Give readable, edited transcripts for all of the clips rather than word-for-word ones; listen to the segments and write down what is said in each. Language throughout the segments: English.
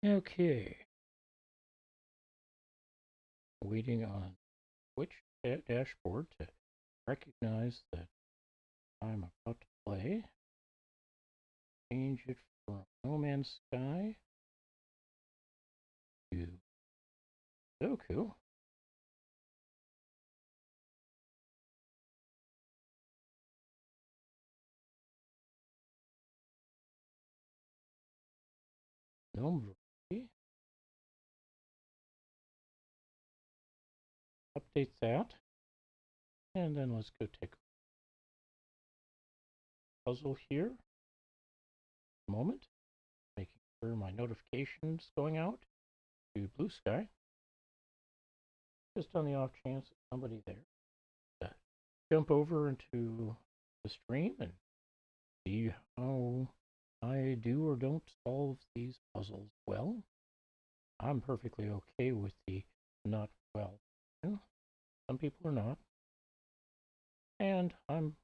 Okay, waiting on Twitch dashboard to recognize that I'm about to play. Change it from No Man's Sky to Sudoku. Gnome Variety. Update that. And then let's go take a puzzle here. A moment. Making sure my notifications going out to Blue Sky. Just on the off chance that somebody there jump over into the stream and see how I do or don't solve these puzzles well. I'm perfectly okay with the not well. Some people are not. And I'm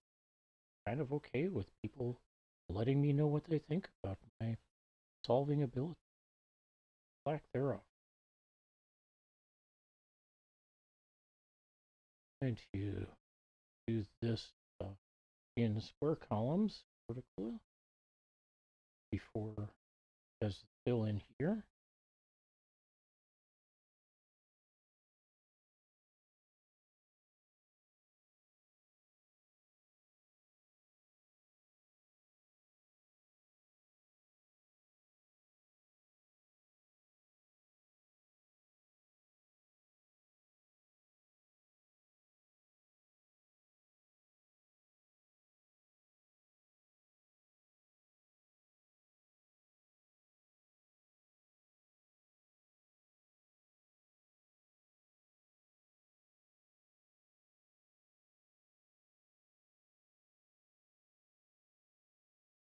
kind of okay with people letting me know what they think about my solving ability. Lack thereof. And to do this in square columns vertically before as fill in here.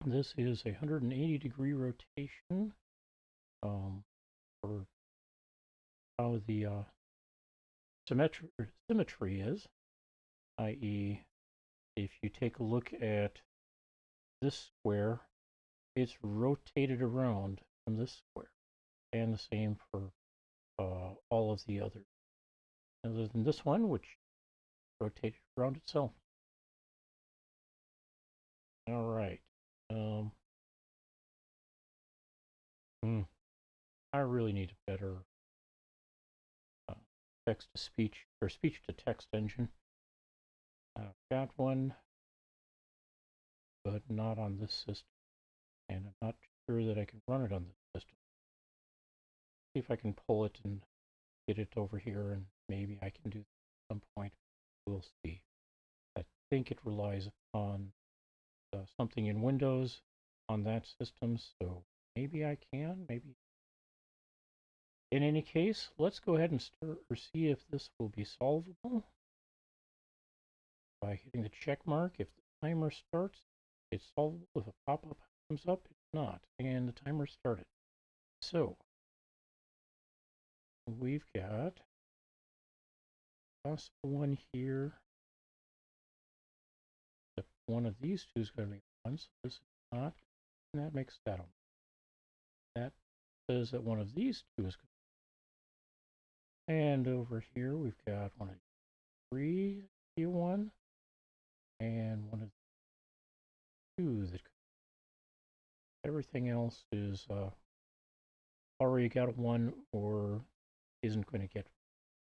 This is a 180-degree rotation for how the symmetry is, i.e. if you take a look at this square, it's rotated around from this square, and the same for all of the others, other than this one, which rotated around itself. All right. I really need a better text-to-speech or speech-to-text engine. I've got one, but not on this system, and I'm not sure that I can run it on this system. See if I can pull it and get it over here, and maybe I can do that at some point. We'll see. I think it relies on something in Windows on that system, so maybe I can, maybe. In any case, let's go ahead and start or see if this will be solvable by hitting the check mark. If the timer starts, it's solvable. If a pop-up comes up, it's not, and the timer started. So we've got possible one here. One of these two is going to be one, so this is not, and that makes that one. That says that one of these two is good. And over here we've got one of three, one, and one of two that could. Everything else is already got one or isn't going to get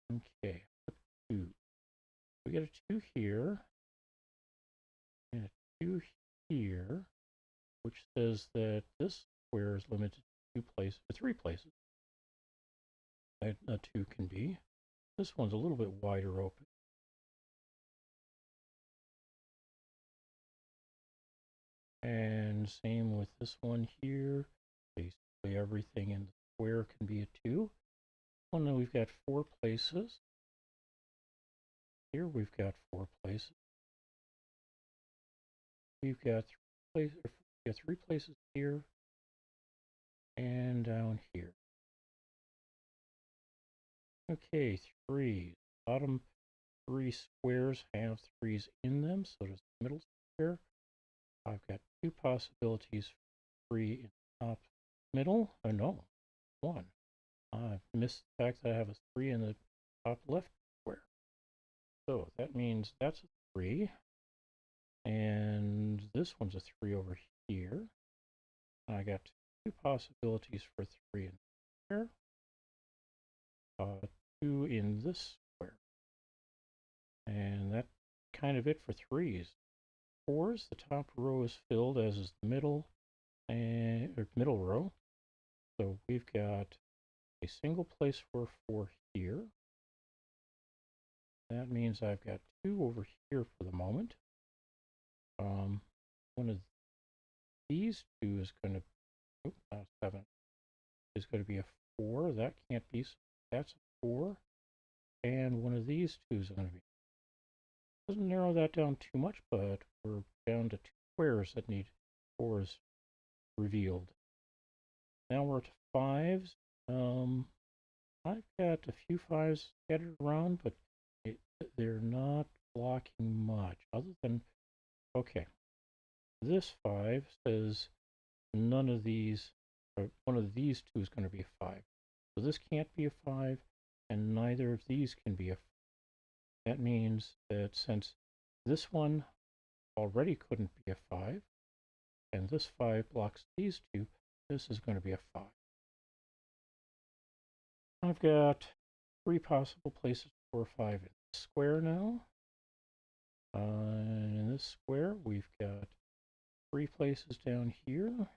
one. Okay, two. We get a two here and a two here, which says that this square is limited to 2 places, or 3 places. A 2 can be. This one's a little bit wider open. And same with this one here. Basically everything in the square can be a 2. Well, now we've got 4 places. Here we've got 4 places. We've got 3 places here and down here. Okay, 3. Bottom 3 squares have 3s in them, so does the middle square. I've got 2 possibilities for 3 in the top middle. Oh no, 1. I missed the fact that I have a 3 in the top left square. So that means that's a 3. And this one's a 3 over here. I got 2 possibilities for 3 in there. 2 in this square. And that's kind of it for 3s. 4s, the top row is filled, as is the middle row. So we've got a single place for 4 here. That means I've got 2 over here for the moment. One of these 2 is going to, 7 is going to be a 4. That can't be, so that's a 4. And one of these 2 is going to be, doesn't narrow that down too much, but we're down to 2 squares that need 4s revealed. Now we're to 5s. I've got a few 5s scattered around, but they're not blocking much, other than, okay, this 5 says none of these, or one of these 2 is going to be a 5. So this can't be a 5, and neither of these can be a 5. That means that since this one already couldn't be a 5, and this 5 blocks these 2, this is going to be a 5. I've got 3 possible places for 5 in this square now. And in this square, we've got 3 places down here.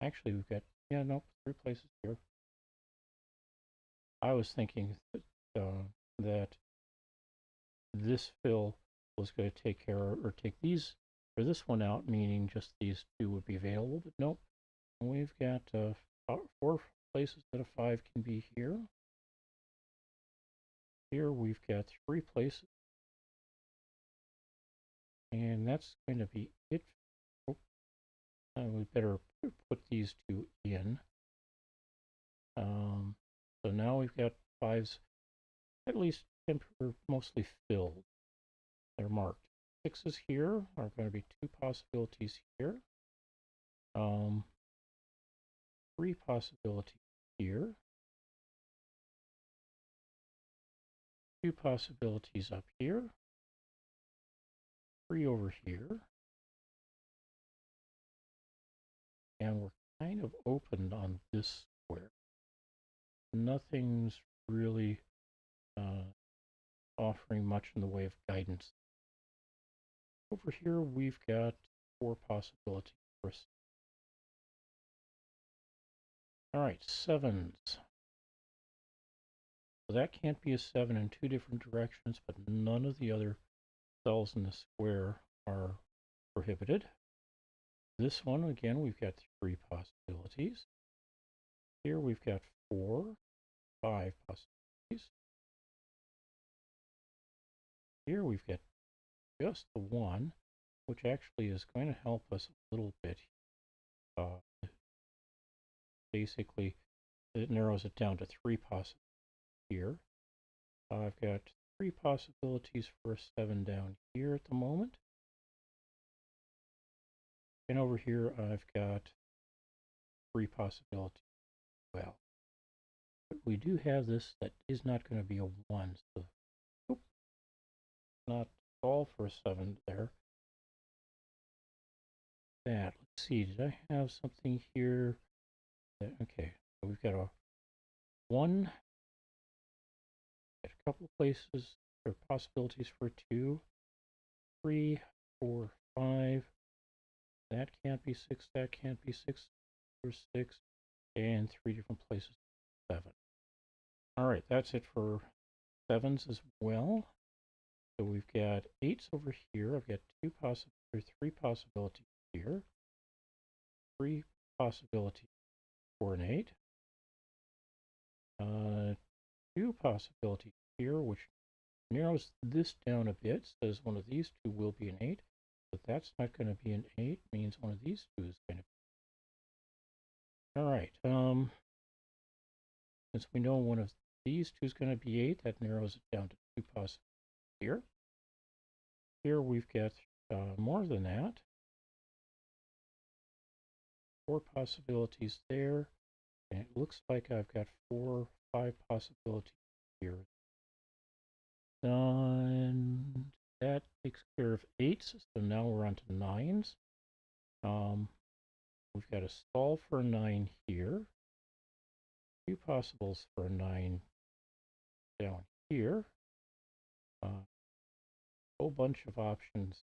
Actually, we've got, 3 places here. I was thinking that this fill was going to take care of, or take these, or this one out, meaning just these 2 would be available, but nope. We've got 4 places that a 5 can be here. Here we've got 3 places. And that's going to be it. Oh, we better put these 2 in. So now we've got 5s, at least mostly filled. They're marked. 6s here are going to be 2 possibilities here. 3 possibilities here. 2 possibilities up here. 3 over here. And we're kind of open on this square. Nothing's really offering much in the way of guidance. Over here, we've got 4 possibilities for us. All right, 7s. So that can't be a 7 in 2 different directions, but none of the other cells in the square are prohibited. This one, again, we've got 3 possibilities. Here we've got 4, 5 possibilities. Here we've got just the 1, which actually is going to help us a little bit. Basically, it narrows it down to 3 possibilities here. I've got 3 possibilities for a 7 down here at the moment. And over here, I've got 3 possibilities as well. But we do have this that is not going to be a 1, so not all for a 7 there. Let's see, did I have something here? Okay, so we've got a 1, a couple places or possibilities for 2, 3, 4, 5. That can't be 6, that can't be 6, or 6, and 3 different places, 7. All right, that's it for 7s as well. So we've got 8s over here. I've got 3 possibilities here. 3 possibilities for an 8. 2 possibilities here, which narrows this down a bit. Says one of these 2 will be an 8, but that's not going to be an 8. Means one of these 2 is going to be. All right. Since we know one of these 2 is going to be 8, that narrows it down to 2 possibilities here. Here we've got more than that. 4 possibilities there, and it looks like I've got 4, 5 possibilities here. Done. That takes care of 8s, so now we're on to 9s. We've got a solve for a 9 here. 2 possibles for a 9 down here. Whole bunch of options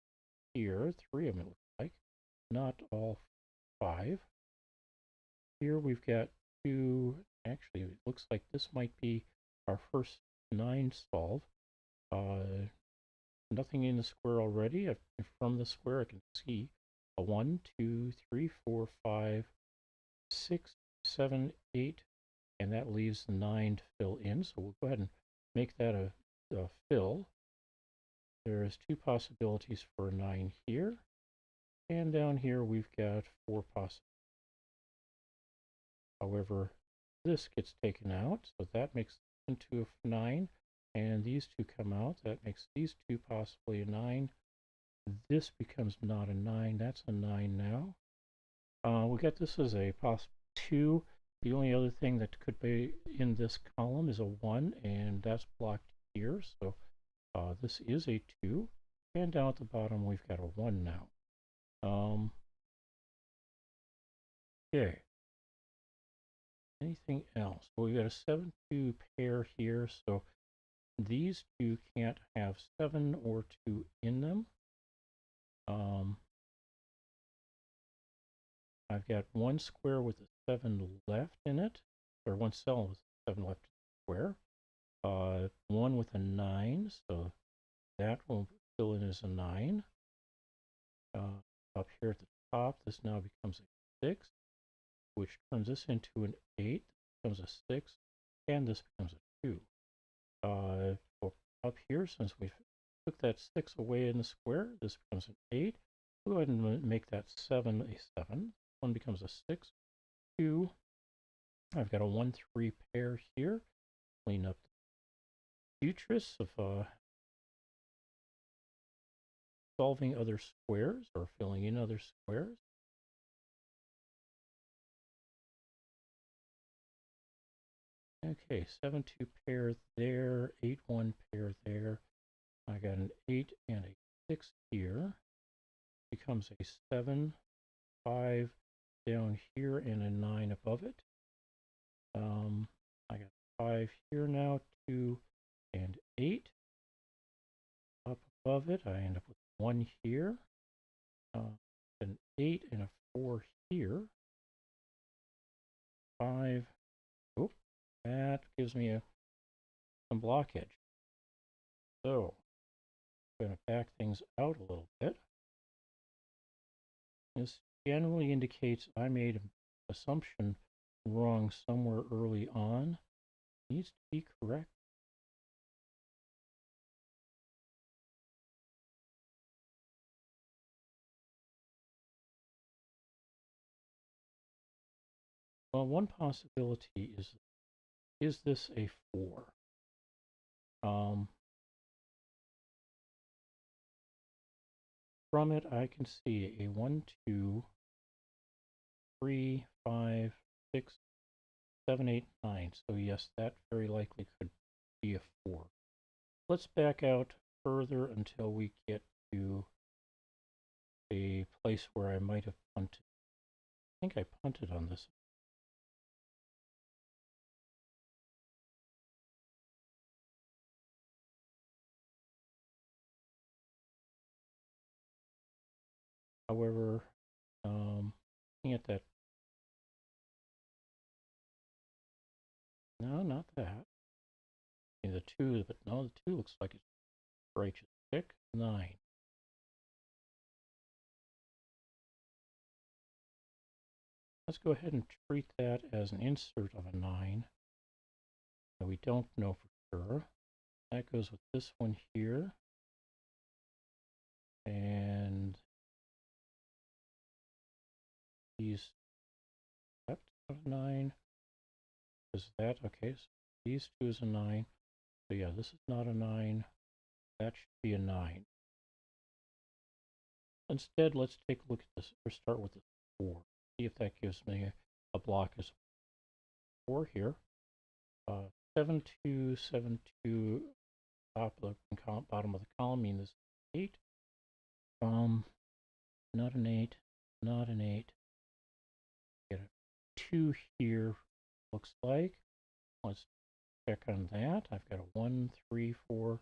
here. 3 of them, it looks like. Not all 5. Here we've got 2. Actually, it looks like this might be our first 9 solve. Nothing in the square already. From the square, I can see a 1, 2, 3, 4, 5, 6, 7, 8, and that leaves the 9 to fill in. So we'll go ahead and make that a fill. There's 2 possibilities for a 9 here, and down here we've got 4 possibilities. However, this gets taken out, so that makes it into a 9. And these 2 come out. That makes these 2 possibly a 9. This becomes not a 9. That's a 9 now. We got this as a possible 2. The only other thing that could be in this column is a 1, and that's blocked here. So this is a 2. And down at the bottom, we've got a 1 now. Okay. Anything else? Well, we've got a 7-2 pair here, so these 2 can't have 7 or 2 in them. I've got 1 square with a 7 left in it, or 1 cell with 7 left in the square. 1 with a 9, so that will fill in as a 9. Up here at the top, this now becomes a 6, which turns this into an 8, becomes a 6, and this becomes a 2. Up here, since we took that 6 away in the square, this becomes an 8. We'll go ahead and make that 7 a 7. 1 becomes a 6, 2. I've got a 1-3 pair here. Clean up the futures of solving other squares or filling in other squares. Okay, 7-2 pair there, 8-1 pair there. I got an 8 and a 6 here. Becomes a 7, 5 down here, and a 9 above it. I got 5 here now, 2 and 8. Up above it, I end up with 1 here, an 8 and a 4 here. 5. Oh, that gives me some blockage. So I'm going to back things out a little bit. This generally indicates I made an assumption wrong somewhere early on. It needs to be correct. Well, one possibility is this a 4? From it, I can see a 1, 2, 3, 5, 6, 7, 8, 9. So yes, that very likely could be a 4. Let's back out further until we get to a place where I might have punted. I think I punted on this. However, looking at that, no, not that. The 2, but no, the 2 looks like it's righteous. Pick 9. Let's go ahead and treat that as an insert of a 9. And we don't know for sure. That goes with this one here. And these left of 9. Is that okay? So these 2 is a 9. So yeah, this is not a 9. That should be a 9. Instead, let's take a look at this, or start with the 4. see if that gives me a block as 4 here. 7272 top of the bottom of the column means this is 8. Not an 8, not an 8. Get a 2 here, looks like. Let's check on that. I've got a 1, 3, 4,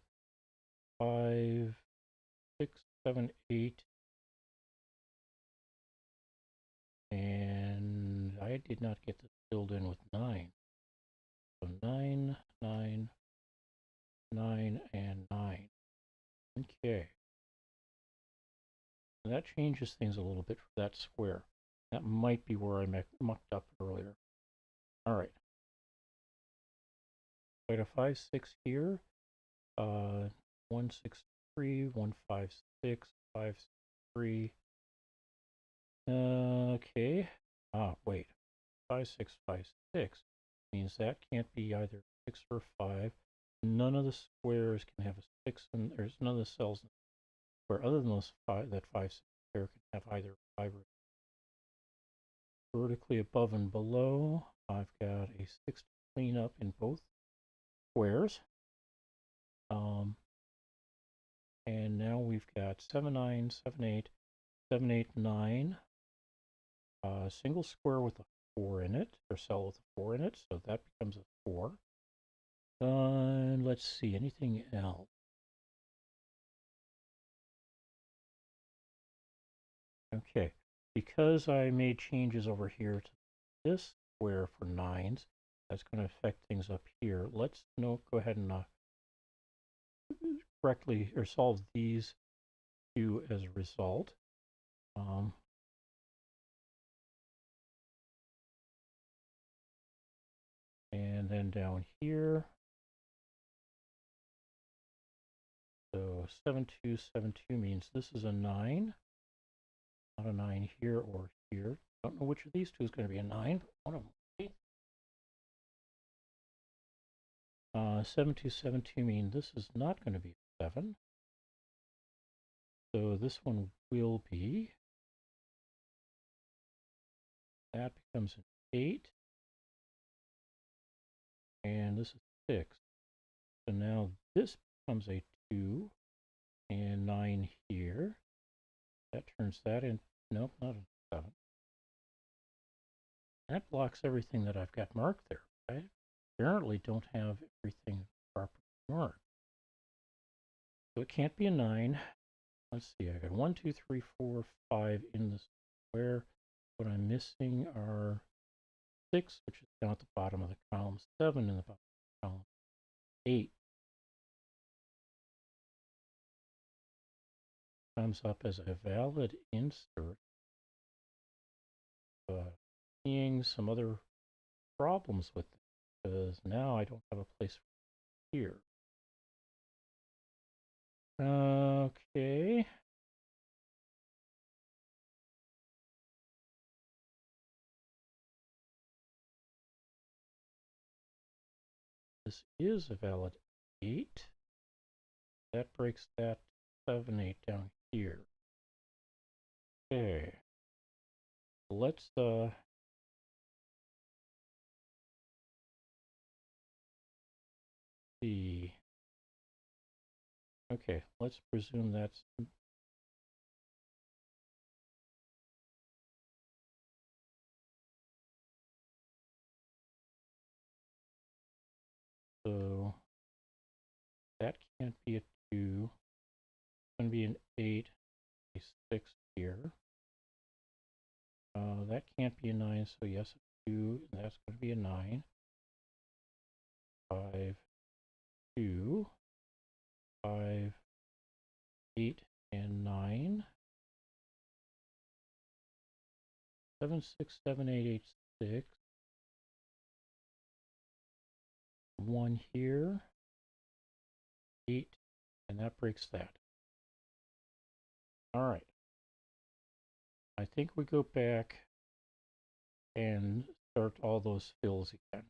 5, 6, 7, 8. And I did not get this filled in with 9. So 9, 9, 9, and 9. Okay. So that changes things a little bit for that square. That might be where I mucked up earlier. All right. Got a 5, 6 here. 1, 6, 3, 1, 5, 6, 5, 3. Okay. Wait. 5, 6, 5, 6 means that can't be either 6 or 5. None of the squares can have a 6, and there's none of the cells where other than those 5, that 5, 6 square can have either 5 or 6. Vertically above and below, I've got a 6 to clean up in both squares. And now we've got 7, 9, 7, 8, 7, 8, 9. Single square with a 4 in it, or cell with a 4 in it, so that becomes a 4. And let's see, anything else? Okay, because I made changes over here to this square for 9s, that's going to affect things up here. Let's go ahead and correctly or solve these two as a result. And then down here, so 7272 means this is a 9, not a 9 here or here. Don't know which of these two is going to be a 9, but one of them will be. 7272 means this is not going to be a 7. So this one will be, that becomes an 8. And this is 6. So now this becomes a 2 and 9 here. That turns that in, nope, not a 7. That blocks everything that I've got marked there. I apparently don't have everything properly marked. So it can't be a 9. Let's see, I got 1, 2, 3, 4, 5 in the square. What I'm missing are 6, which is down at the bottom of the column, 7 in the bottom of the column, 8 comes up as a valid insert. Seeing some other problems with it, because now I don't have a place here. Okay. This is a valid 8. That breaks that 7, 8 down here. Okay. Let's see. Okay, let's presume that's so that can't be a 2. It's going to be an 8, a 6 here. That can't be a 9, so yes, a 2, and that's going to be a 9. 5, 2, 5, 8, and 9. 7, 6, 7, 8, 8, 6. 1 here. 8, and that breaks that. All right. I think we go back and start all those fills again.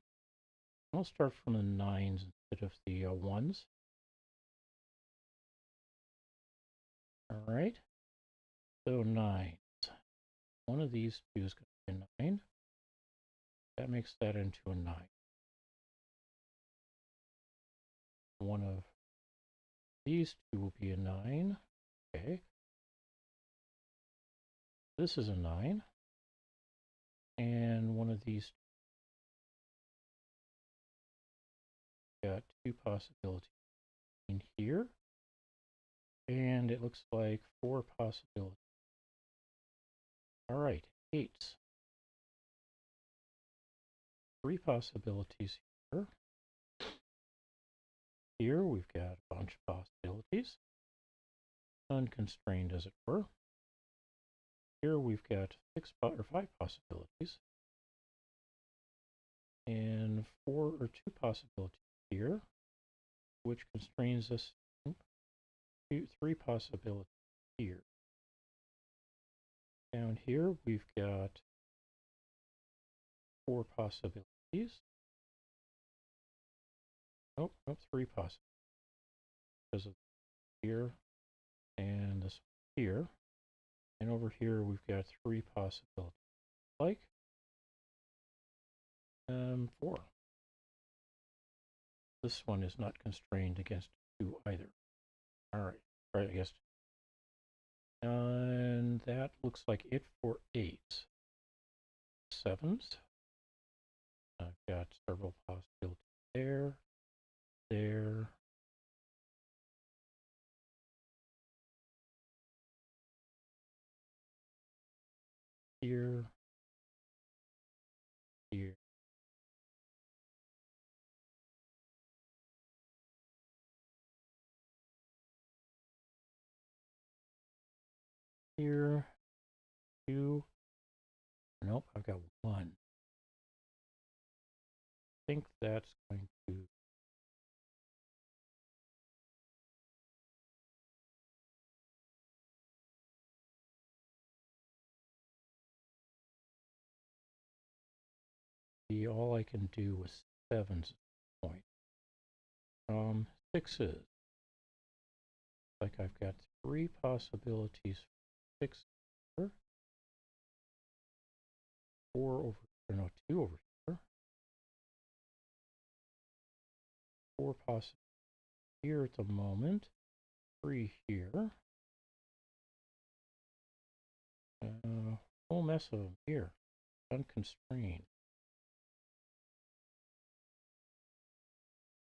I'll start from the 9s instead of the 1s. All right. So 9s. One of these two is going a 9. That makes that into a 9. One of these two will be a 9. Okay. This is a 9. And one of these got two possibilities in here. And it looks like 4 possibilities. All right, 8s. 3 possibilities here. Here we've got a bunch of possibilities, unconstrained as it were. Here we've got 5 possibilities, and 4 or 2 possibilities here, which constrains us to 3 possibilities here. Down here we've got 4 possibilities. Nope, 3 possibilities. Because of here and this here. And over here we've got 3 possibilities. Like 4. This one is not constrained against 2 either. Alright, I guess. And that looks like it for 8s. 7s. I've got several possibilities there. Here, here, here. Here, 2. Nope, I've got 1. I think that's going to be all I can do with 7s at this point. 6s. Like I've got 3 possibilities for 6 here. 4 over here, no, 2 over here. 4 possibilities here at the moment. 3 here. Whole mess of them here. Unconstrained.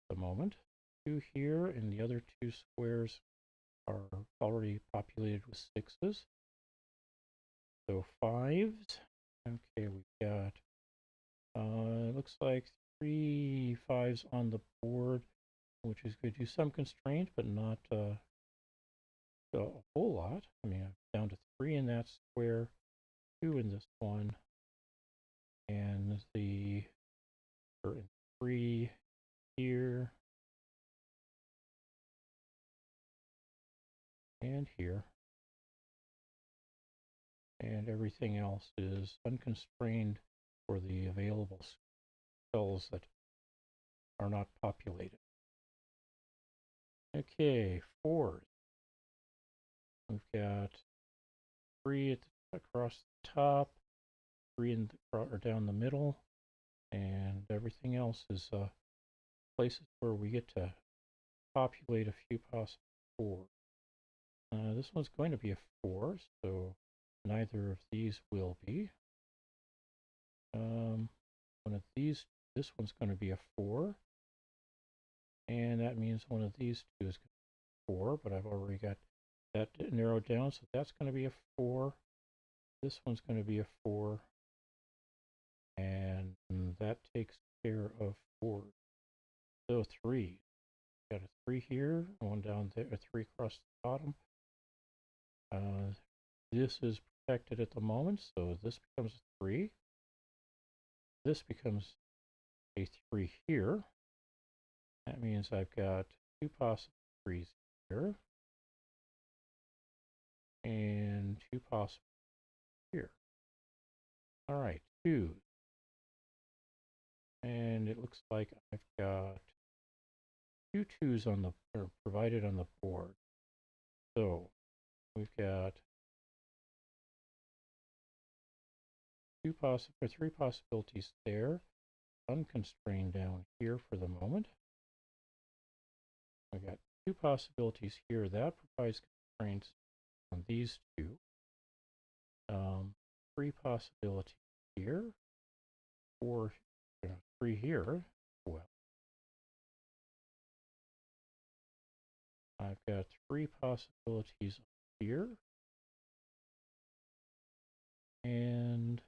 At the moment. 2 here, and the other 2 squares are already populated with 6s. So 5s. Okay, we've got, it looks like 3 5s on the board, which is going to do some constraint, but not a whole lot. I mean, I'm down to 3 in that square, 2 in this one, and the 3 here, and here. And everything else is unconstrained for the available cells that are not populated. Okay, 4s. We've got 3 across the top, 3 in the, or down the middle, and everything else is places where we get to populate a few possible 4s. This one's going to be a 4, so neither of these will be. One of these, this one's going to be a 4, and that means one of these two is 4, but I've already got that narrowed down, so that's going to be a 4. This one's going to be a 4, and that takes care of 4. So 3. Got a 3 here, one down there, a 3 across the bottom. This is protected at the moment, so this becomes a 3. This becomes a 3 here. That means I've got 2 possible 3s here, and 2 possible here. All right, 2. And it looks like I've got 2 2s on the, or provided on the board. So we've got three possibilities there. Unconstrained down here for the moment. I got two possibilities here. That provides constraints on these two. Three possibilities here, or three here. Well, I've got three possibilities here, and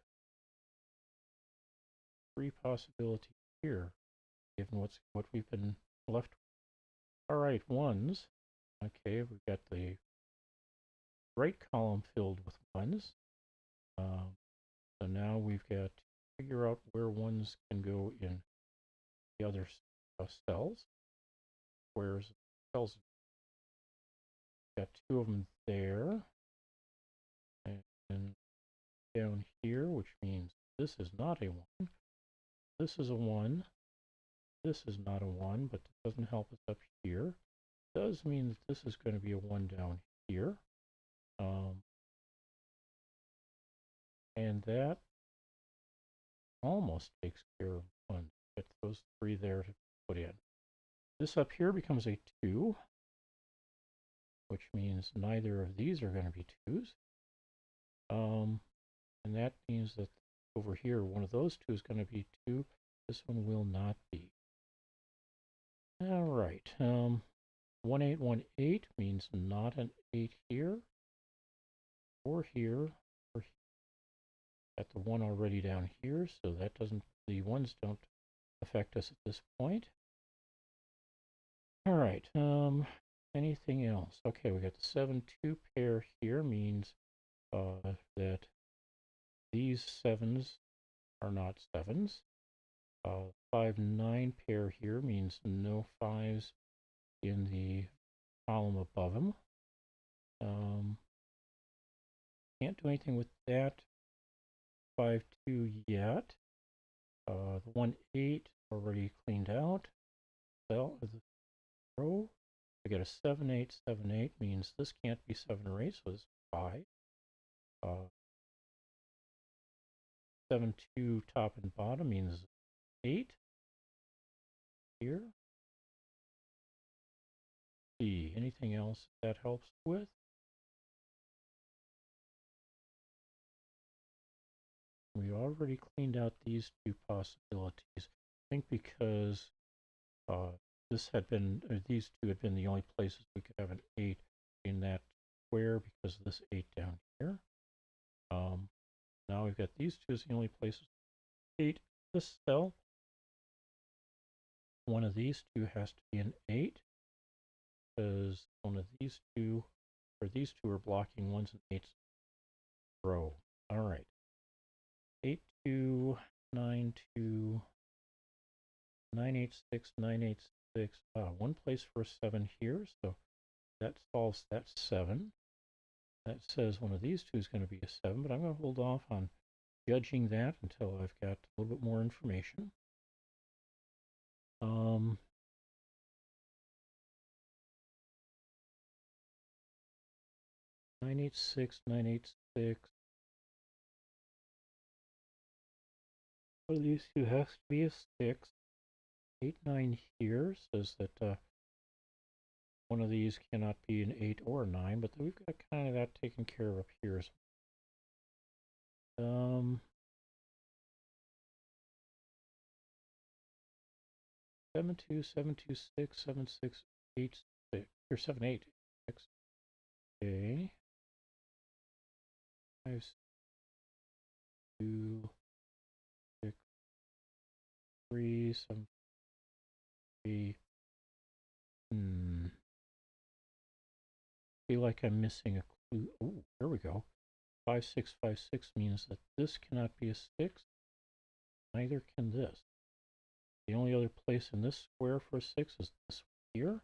three possibilities here, given what we've been left with. All right, ones. Okay, we've got the right column filled with ones. So now we've got to figure out where ones can go in the other cells. Where's cells? Got two of them there, and down here, which means this is not a 1. This is a 1. This is not a 1, but it doesn't help us up here. It does mean that this is going to be a 1 down here. And that almost takes care of 1. Get those three there to put in. This up here becomes a 2, which means neither of these are going to be 2s. And that means that over here, one of those two is going to be 2. This one will not be. All right. 1818 means not an 8 here, or here, or here. Got the 1 already down here, so that doesn't, the 1s don't affect us at this point. All right. Anything else? Okay, we got the 7-2 pair here, means that these 7s are not 7s. 5-9 pair here means no 5s in the column above them. Can't do anything with that 5-2 yet. The 1-8 already cleaned out. Cell of the row. I get a 7-8, 7-8 means this can't be 7 or 8, so this is 5. 7-2 top and bottom means 8 here. See, anything else that helps with? We already cleaned out these two possibilities. I think because this had been, these two had been the only places we could have an 8 in that square because of this 8 down here. Now we've got these two as the only places 8 this cell. One of these two has to be an 8 because one of these two, or these two are blocking 1s and 8s row. All right. 8-2, 9-2, 9-8-6, 9-8-6. One place for a 7 here, so that solves that 7. That says one of these two is going to be a 7, but I'm going to hold off on judging that until I've got a little bit more information. 9-8-6, 9-8-6. One of these two has to be a 6. 8-9 here says that one of these cannot be an 8 or a 9, but we've got kind of that taken care of up here. 7-2, 7-2-6, 7-6, 8-6, or 7-8, 6. Okay. 5, 2, 6, 3, 7, 3. Feel like I'm missing a clue. Oh, there we go. 5-6, 5-6 means that this cannot be a 6. Neither can this. The only other place in this square for a 6 is this one here.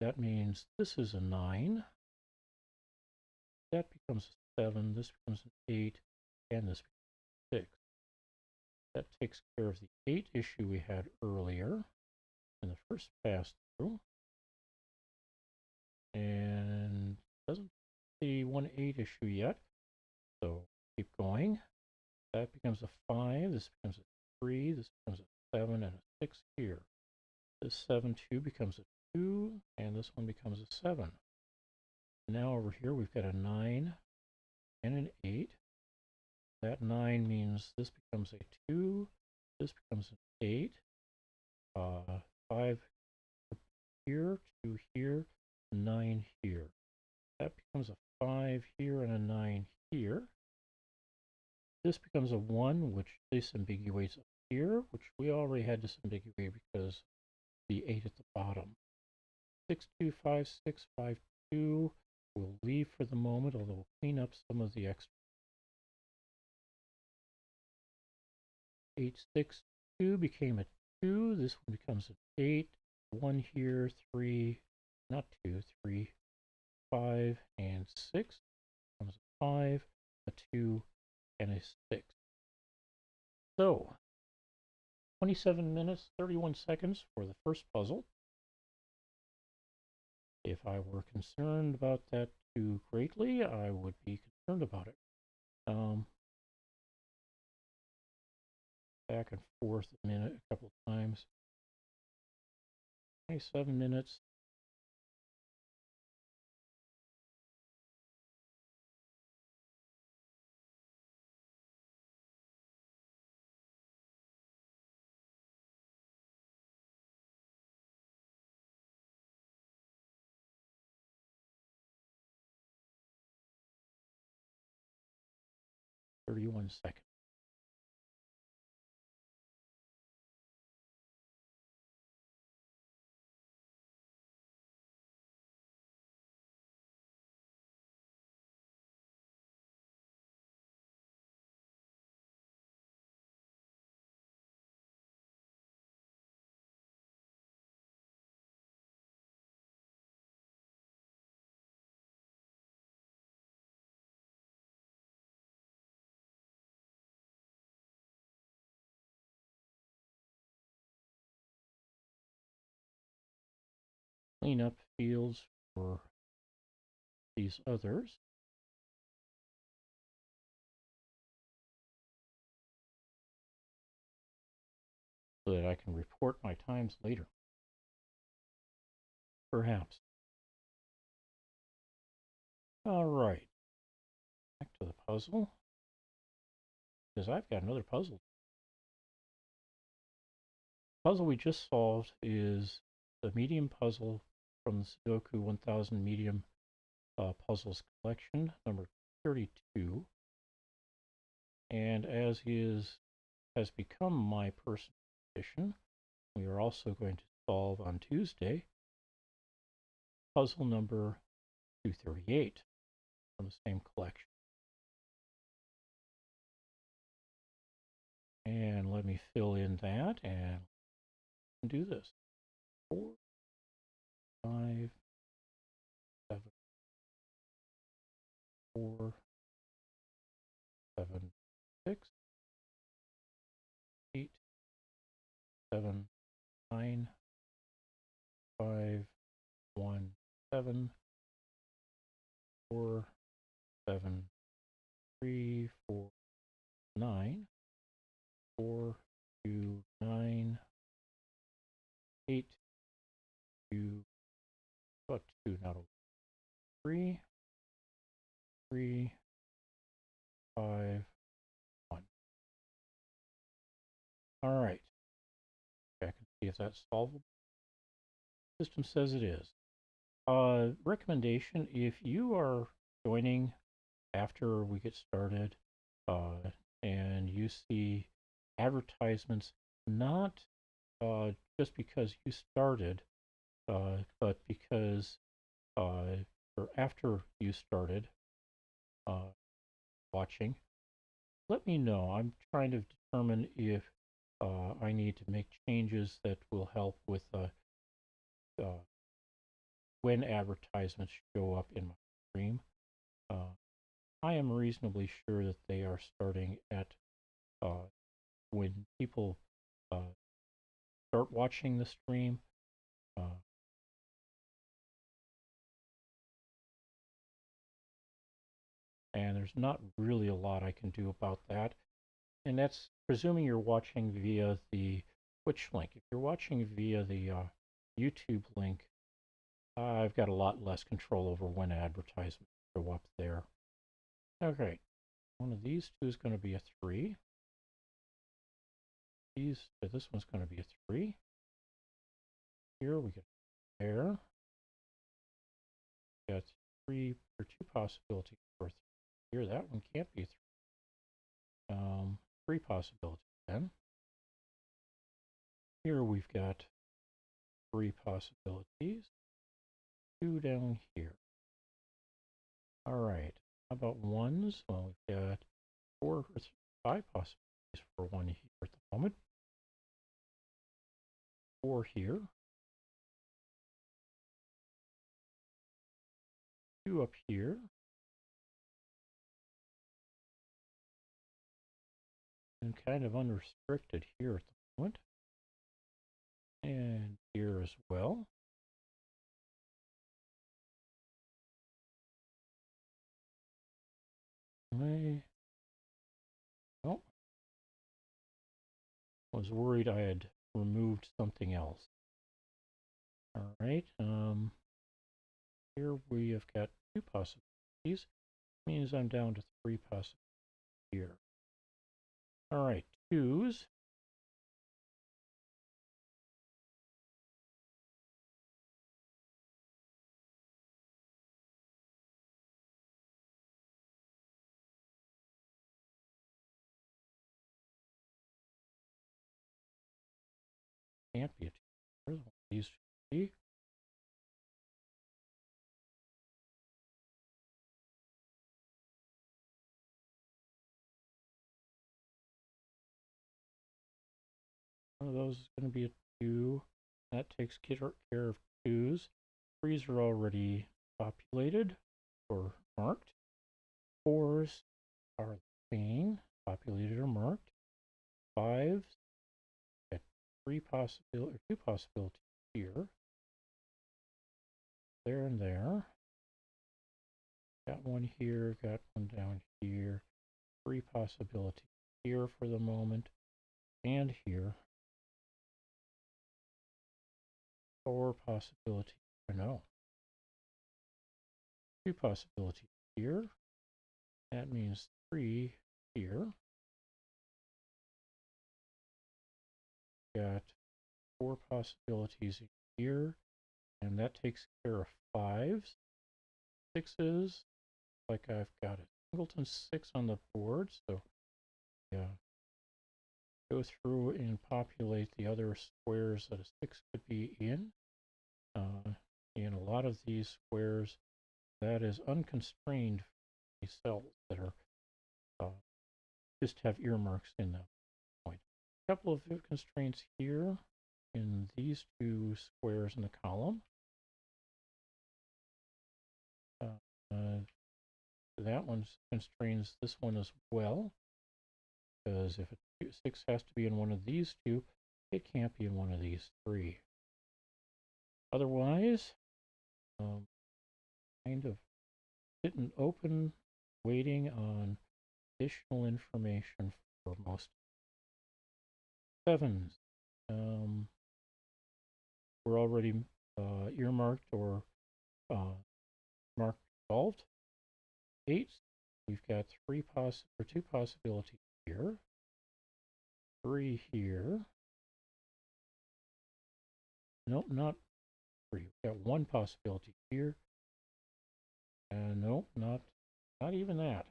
That means this is a 9. That becomes a 7. This becomes an 8. And this becomes 6. That takes care of the 8 issue we had earlier in the first pass through. And doesn't the 1-8 issue yet. So keep going. That becomes a 5. This becomes a 3. This becomes a 7 and a 6 here. This 7, 2 becomes a 2, and this one becomes a 7. Now over here we've got a 9 and an 8. That 9 means this becomes a 2, this becomes an 8, 5 here, 2 here, 9 here. That becomes a 5 here and a 9 here. This becomes a 1, which disambiguates up here, which we already had disambiguate because the 8 at the bottom. 6, 2, 5, 6, 5, 2. We'll leave for the moment, although we'll clean up some of the extra. 8, 6, 2 became a 2. This one becomes an 8. 1 here, 3, not 2, 3, 5, and 6. Becomes a 5, a 2, and a 6. So, 27 minutes, 31 seconds for the first puzzle. If I were concerned about that too greatly, I would be concerned about it. Back and forth a minute, a couple of times. 27 minutes. Thirty-one seconds. Clean up fields for these others. So that I can report my times later. Perhaps. All right. Back to the puzzle. Because I've got another puzzle. The puzzle we just solved is the medium puzzle from the Sudoku 1000 medium puzzles collection, number 32. And as has become my personal tradition, we are also going to solve on Tuesday puzzle number 238 from the same collection. And let me fill in that and do this. 4, 5, 7, 4, 7, 6, 8, 7, 9, 5, 1, 7, 4, 7, 3, 4, 9, 4, 2, 9, 8, 2, about 2, not 3, 3, 5, 1. All right. Check and see if that's solvable. System says it is. Recommendation, if you are joining after we get started and you see advertisements, not just because you started, but because or after you started watching, let me know. I'm trying to determine if I need to make changes that will help with when advertisements show up in my stream. I am reasonably sure that they are starting at when people start watching the stream. And there's not really a lot I can do about that. And that's presuming you're watching via the Twitch link. If you're watching via the YouTube link, I've got a lot less control over when advertisements show up there. Okay, one of these two is going to be a 3. This one's going to be a 3. Here we get there. Got 3 or 2 possibilities for 3. Here, that one can't be a 3. 3 possibilities then. Here we've got 3 possibilities. 2 down here. All right. How about ones? Well, we've got 4 or 5 possibilities for 1 here at the moment. 4 here. 2 up here. And kind of unrestricted here at the moment. And here as well. Oh, was worried I had removed something else. All right. Here we have got 2 possibilities. Means I'm down to 3 possibilities here. All right, 2s. Can't be a 2. There's one of these 2. One of those is going to be a 2. That takes care of 2s. 3s are already populated or marked. 4s are the same, populated or marked. 5s, got 2 possibilities here. There and there. Got one here, got one down here. 3 possibilities here for the moment, and here. 4 possibilities, no. 2 possibilities here. That means 3 here. Got 4 possibilities here, and that takes care of 5s. 6s, like I've got a singleton 6 on the board, so yeah. Go through and populate the other squares that a 6 could be in. In a lot of these squares, that is unconstrained for these cells that are just have earmarks in them. A couple of constraints here in these 2 squares in the column. That one constrains this one as well, because if a 6 has to be in one of these 2, it can't be in one of these 3. Otherwise, kind of sitting open, waiting on additional information for most 7s. We're already earmarked or marked solved. 8s, we've got 2 possibilities here. 3 here. Nope, not 3. We've got 1 possibility here. And nope, not even that.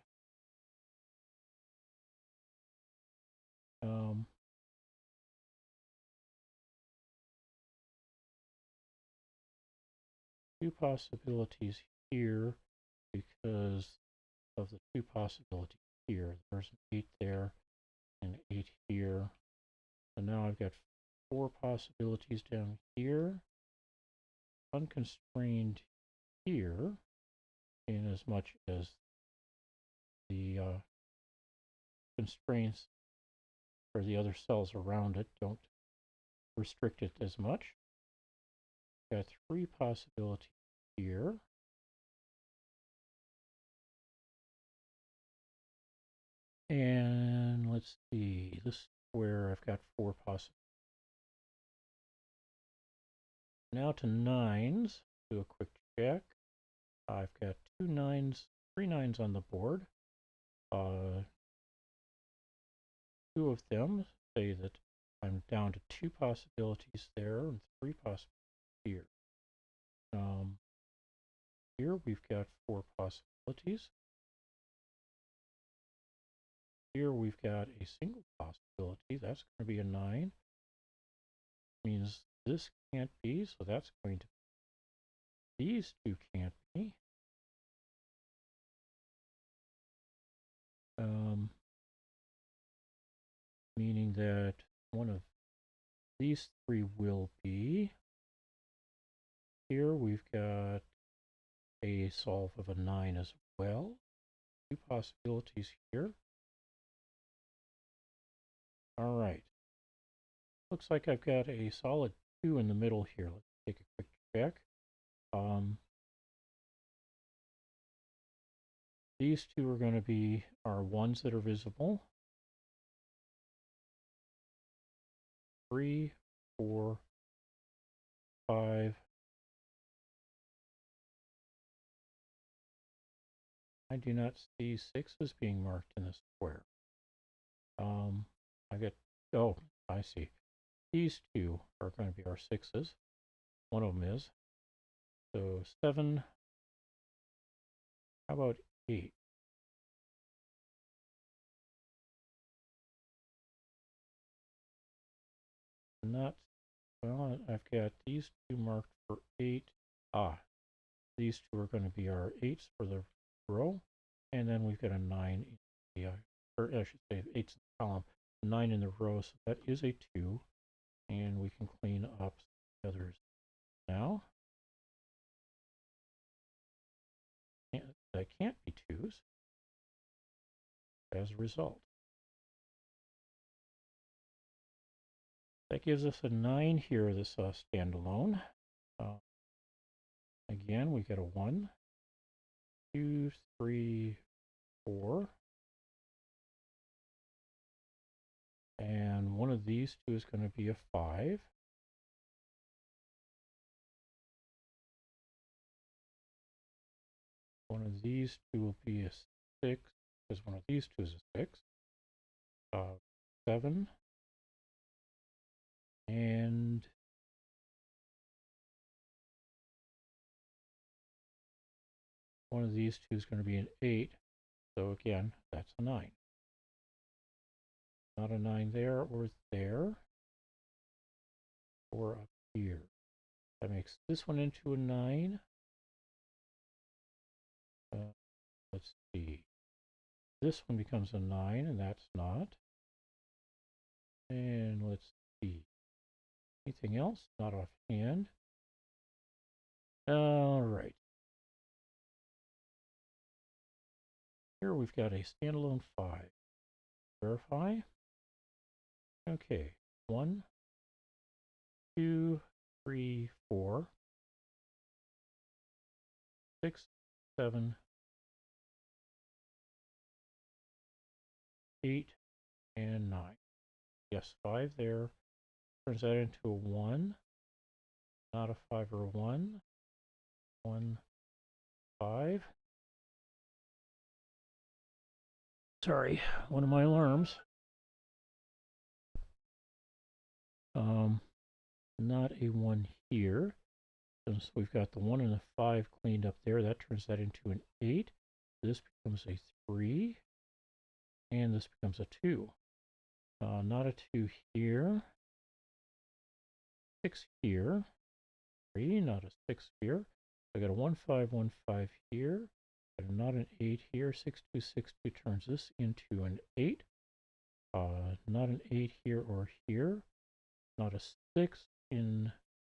Two possibilities here because of the 2 possibilities here. There's an 8 there and 8 here. So now I've got 4 possibilities down here, unconstrained here, in as much as the constraints for the other cells around it don't restrict it as much. Got 3 possibilities here. And let's let's see, this square, I've got 4 possibilities. Now to 9s, do a quick check. I've got 2 9s, 3 9s on the board. 2 of them say that I'm down to 2 possibilities there and 3 possibilities here. Here we've got 4 possibilities. Here we've got a single possibility. That's going to be a 9. Means this can't be, so that's going to be. These 2 can't be. Meaning that one of these 3 will be. Here we've got a solve of a 9 as well. 2 possibilities here. All right. Looks like I've got a solid 2 in the middle here. Let's take a quick check. These 2 are going to be our ones that are visible. 3, 4, 5. I do not see 6s being marked in the square. Oh, I see. These 2 are going to be our 6s. One of them is. So 7. How about 8? Not, well, I've got these 2 marked for 8. These 2 are going to be our 8s for the row. And then we've got a 9 in the, or I should say 8's in the column, 9 in the row, so that is a 2. And we can clean up the others now. That can't be 2s as a result. That gives us a 9 here, this standalone. Again, we get a 1, 2, 3, 4. And one of these 2 is going to be a 5. One of these 2 will be a 6, because one of these 2 is a 6. 7. And one of these 2 is going to be an 8. So again, that's a 9. Not a 9 there or there. Or up here. That makes this one into a 9. Let's see. This one becomes a 9, and that's not. And let's see. Anything else? Not offhand. All right. Here we've got a standalone 5. Verify. Okay. 1, 2, 3, 4, 6, 7, 8, and 9. Yes, 5 there. Turns that into a 1. Not a 5 or a 1. 1, 5. Sorry, one of my alarms. Not a 1 here. So we've got the 1 and the 5 cleaned up there. That turns that into an 8. This becomes a 3. And this becomes a 2. Not a 2 here. 6 here. 3, not a 6 here. I got a 1, 5, 1, 5 here. But not an 8 here. 6, 2, 6, 2 turns this into an 8. Not an 8 here or here. Not a 6 in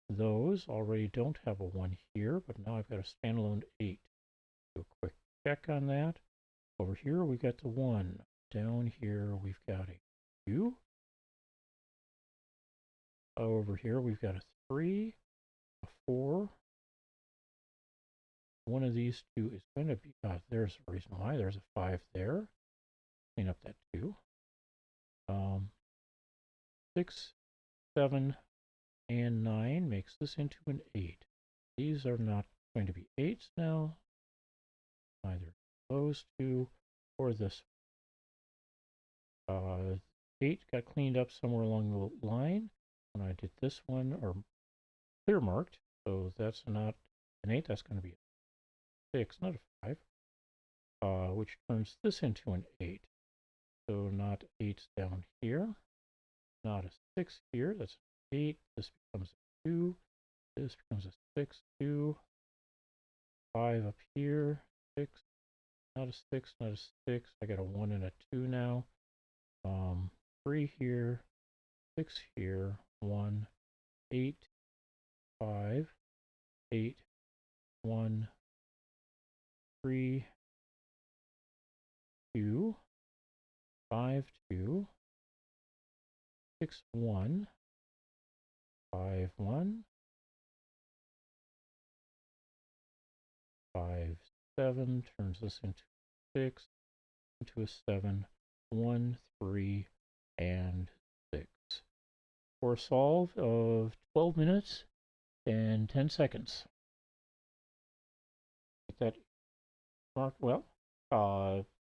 those. Already don't have a 1 here, but now I've got a standalone 8. Do a quick check on that. Over here we got the 1. Down here we've got a 2. Over here we've got a 3, a 4. One of these 2 is going to be, there's the reason why. There's a 5 there. Clean up that 2. 6, 7, and 9 makes this into an 8. These are not going to be 8s now. Either those two or this. 8 got cleaned up somewhere along the line when I did this one, or clear marked. So that's not an 8, that's going to be a 6, not a 5, which turns this into an 8. So not 8's down here, not a 6 here, that's an 8. This becomes a 2, this becomes a 6, 2, 5 up here, 6, not a 6, not a 6. I got a 1 and a 2 now. 3 here, 6 here, 1, 8, 5, 8, 1, 3, 2, 5, 2, 6, 1, 5, 1, 5, 7, turns this into 6, into a 7, 1, 3, and 6. For a solve of 12 minutes and 10 seconds. Get that marked well.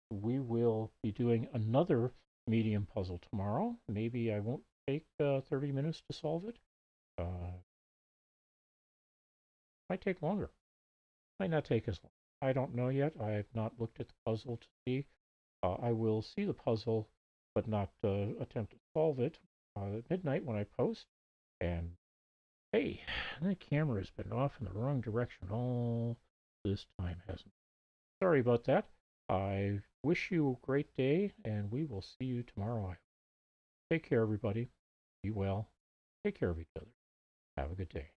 We will be doing another medium puzzle tomorrow. Maybe I won't take 30 minutes to solve it. Might take longer. Might not take as long. I don't know yet. I have not looked at the puzzle to see. I will see the puzzle, but not attempt to solve it at midnight when I post. And hey, the camera has been off in the wrong direction all this time, hasn't it? Sorry about that. I wish you a great day, and we will see you tomorrow. Take care, everybody. Be well. Take care of each other. Have a good day.